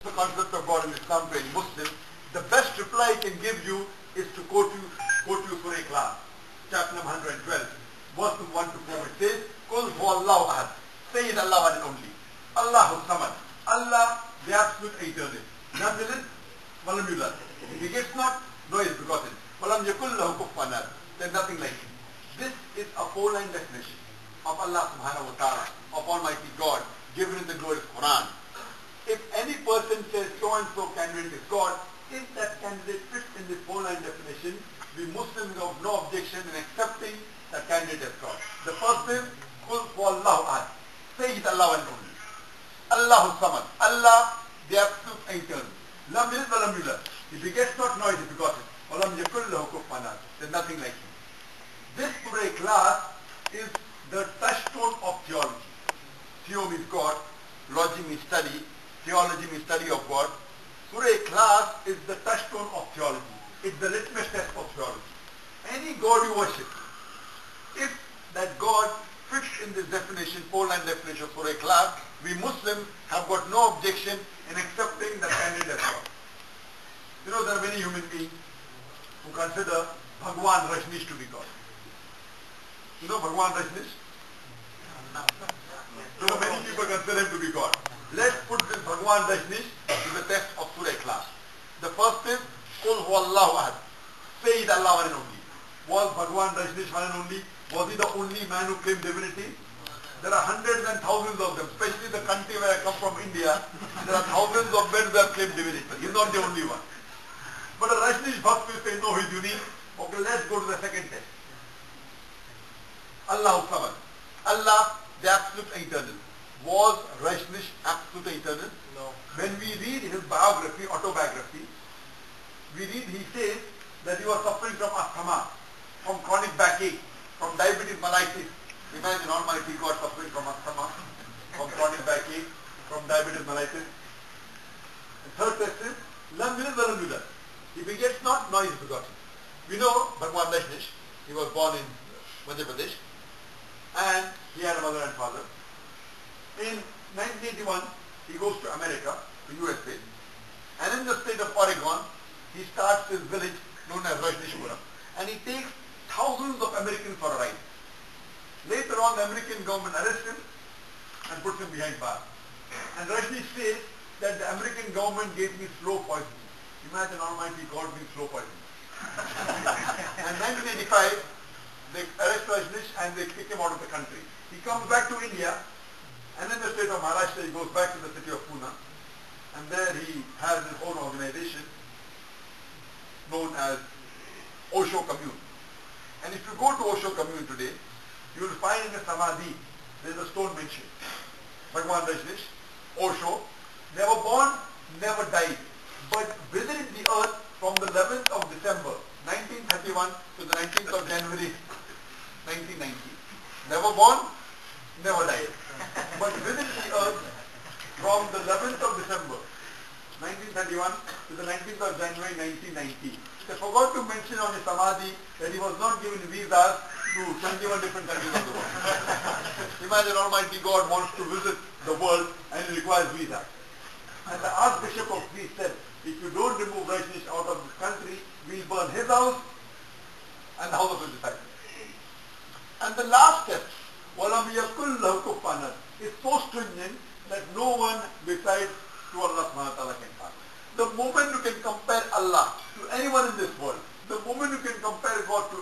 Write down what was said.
the concept of God in Islam to any Muslim, the best reply he can give you is to quote you Surah Ikhlas, chapter number 112, verse 1 to 4, it says, Qul huwallahu ahad. Say it Allah one and only. Allahu samad. Allah, the absolute eternal. Lam yalid, walam yulad. If he gets not, no he is begotten. Walam yakul lahu kufuwan ahad. There is nothing like him. This is a four-line definition of Allah subhanahu wa ta'ala, of Almighty God, given in the glorious Quran. If any person says so-and-so candidate is God, if that candidate fits in this four-line definition, we Muslims have no objection in accepting that candidate as God. The first is, Qul huwallahu ahad. Say it Allah one only. Allahu samad. Allah, the absolute eternal. Lam yalid walam yulad. If he gets not, no he is begotten. Walam yakul lahu kufuwan ahad. There is nothing like him. This Surah Ikhlas is the touchstone of theology. Theo means God, logy means study, theology means study of God. Surah Ikhlas is the touchstone of theology. It's the litmus test of theology. Any God you worship, if that God fits in this definition, four-line definition of Surah Ikhlas, we Muslims have got no objection in accepting that candidate as God. You know, there are many human beings who consider Bhagwan Rajneesh to be God. You know Bhagwan Rajneesh? You know, many people consider him to be God. Let's put this Bhagwan Rajneesh to the test of Surah Ikhlas. The first is, Qul huwallahu ahad. Say it Allah one and only. Was Bhagwan Rajneesh one and only? Was he the only man who claimed divinity? There are hundreds and thousands of them, especially the country where I come from, India. There are thousands of men who have claimed divinity. He's not the only one. But a Rajneesh Bhakt will say, no, he's unique. Okay, let's go to the second test. Allahu samad. Allah, the absolute eternal. Was Rajneesh absolute eternal? No. When we read his biography, autobiography, we read, he says that he was suffering from asthma, from chronic backache, from diabetes mellitus. Imagine Almighty God suffering from asthma, from chronic backache, from diabetes mellitus. And third test is, Lam yalid walam yulad. If he gets not, no he is begotten. We know Bhagwan Rajneesh, he was born in Madhya Pradesh, and he had a mother and father. In 1981, he goes to America, to USA, and in the state of Oregon, he starts his village known as Rajneeshpuram, and he takes thousands of Americans for a ride. Later on, the American government arrests him and puts him behind bars. And Rajneesh says that the American government gave me slow poison. Imagine Almighty God being slow poison. And 1985, they arrest Rajneesh and they kick him out of the country. He comes back to India, and in the state of Maharashtra, he goes back to the city of Pune, and there he has his own organization known as Osho Commune. And if you go to Osho Commune today, you will find in a samadhi, there is a stone mentioned. Bhagwan Rajneesh, Osho, never born, never died, but visited the earth from the 11th of December 1931 to the 19th of January 1990. Never born, never died, but visited the earth from the 11th of December 1931 to the 19th of January 1990. They forgot to mention on his samadhi that he was not given visas to 21 different countries of the world. Imagine Almighty God wants to visit the world and he requires visa. And the Archbishop of Greece said, if you don't remove Rajneesh out of this country, we'll burn his house and the house of his disciples. And the last step, وَلَمْ يَكُلْ لَهُ كُفُوًا أَحَدٌ, is so stringent that no one besides to Allah subhanahu wa ta'ala can pass. The moment you can compare Allah to anyone in this world, the moment you can compare God to